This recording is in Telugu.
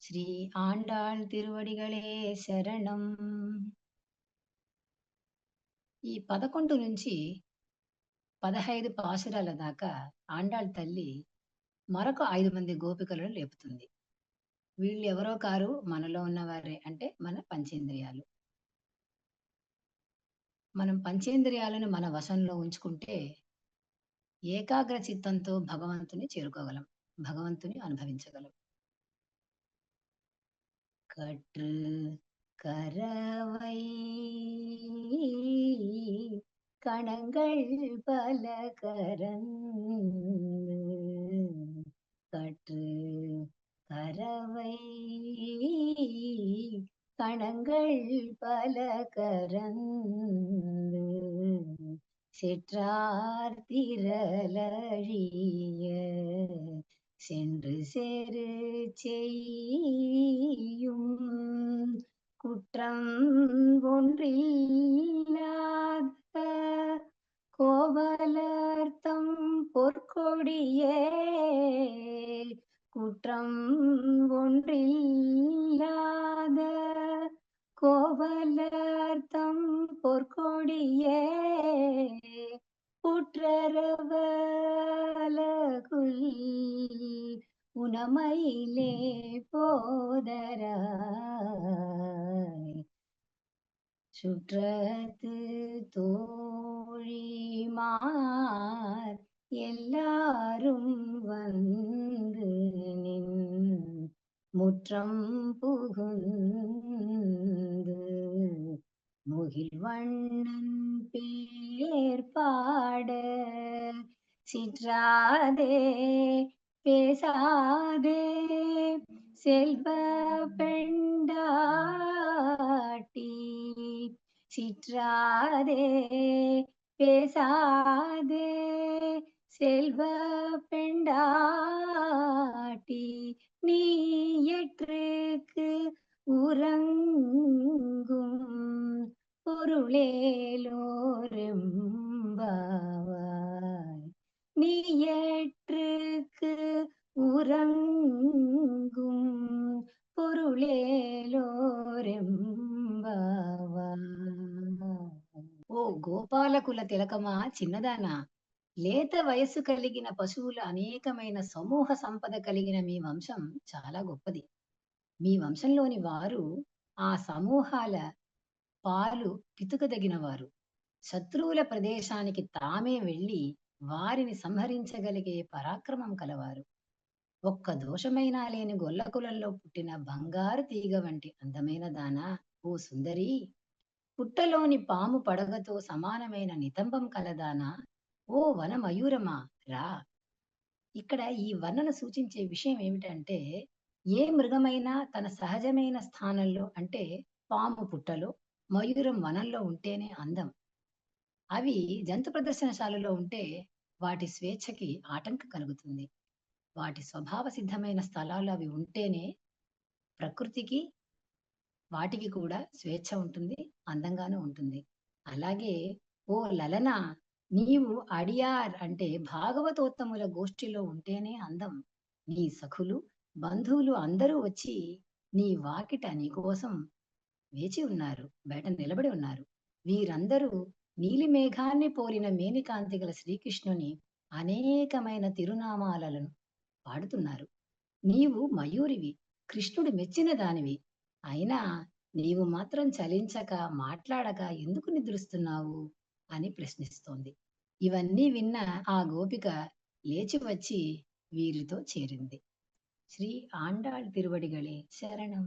శ్రీ ఆండాళ్ తిరువడిగళే శరణం. ఈ 11 నుంచి 15 పాశురాల దాకా ఆండాళ్ తల్లి మరొక 5 మంది గోపికలను లేపుతుంది. వీళ్ళెవరో కారు మనలో ఉన్నవారే. అంటే మన పంచేంద్రియాలు. మనం పంచేంద్రియాలను మన వశంలో ఉంచుకుంటే ఏకాగ్ర చిత్తంతో భగవంతుని చేరుకోగలం. భగవంతుని అనుభవించగలం. கற்று கரவை கணங்கள் பல கரந்து கற்று கரவை கணங்கள் பல கரந்து செற்றார் திரளழிய சென்று சேரு செய்யும் குற்றம் ஒன்றில்லாத கோவலர்த்தம் பொற்கொடியே குற்றம் ஒன்றில்லாத கோவலர்த்தம் பொற்கொடியே புற்றரவலகுல் உனமயிலே போதராய் சுற்றத்து தோழிமார் எல்லாரும் வந்து நின் முற்றம் புகுந்து முகில்வண்ணன் பேர் பாட சிற்றாதே பேசாதே செல்வ பெண்டாட்டி சிற்றாதே பேசாதே செல்வ பெண்டாட்டி நீ எற்றுக்கு உறங்கும் பொருளேலோரெம்பாவாய் நீ ஏற்றுக்கு உறங்கும் பொருளேலோరెంబావాయ్. ఓ గోపాలకుల తిలకమా చిన్నదానా, లేత వయస్సు కలిగిన పశువుల అనేకమైన సమూహ సంపద కలిగిన మీ వంశం చాలా గొప్పది. మీ వంశంలోని వారు ఆ సమూహాల పాలు పితుకదగిన వారు. శత్రువుల ప్రదేశానికి తామే వెళ్లి వారిని సంహరించగలిగే పరాక్రమం కలవారు. ఒక్క దోషమైనా లేని గొల్లకులంలో పుట్టిన బంగారు తీగ వంటి అందమైన దానా ఓ సుందరి, పుట్టలోని పాము పడగతో సమానమైన నితంబం కలదానా ఓ వన మయూరమా రా. ఇక్కడ ఈ వర్ణన సూచించే విషయం ఏమిటంటే, ఏ మృగమైనా తన సహజమైన స్థానంలో అంటే పాము పుట్టలో, మయూరం వనంలో ఉంటేనే అందం. అవి జంతు ప్రదర్శనశాలలో ఉంటే వాటి స్వేచ్ఛకి ఆటంకం కలుగుతుంది. వాటి స్వభావ సిద్ధమైన స్థలాలు అవి ఉంటేనే ప్రకృతికి, వాటికి కూడా స్వేచ్ఛ ఉంటుంది, అందంగానూ ఉంటుంది. అలాగే ఓ లలన, నీవు అడియార్ అంటే భాగవతోత్తముల గోష్ఠిలో ఉంటేనే అందం. నీ సఖులు, బంధువులు అందరూ వచ్చి నీ వాకిట నీకోసం వేచి ఉన్నారు, బయట నిలబడి ఉన్నారు. వీరందరూ నీలి మేఘాన్ని పోలిన మేనికాంతి గల శ్రీకృష్ణుని అనేకమైన తిరునామాలను పాడుతున్నారు. నీవు మయూరివి, కృష్ణుడు మెచ్చిన దానివి. అయినా నీవు మాత్రం చలించక, మాట్లాడక ఎందుకు నిద్రిస్తున్నావు అని ప్రశ్నిస్తోంది. ఇవన్నీ విన్న ఆ గోపిక లేచి వచ్చి వీరితో చేరింది. శ్రీ ఆండాళ్ తిరువడిగళే శరణం.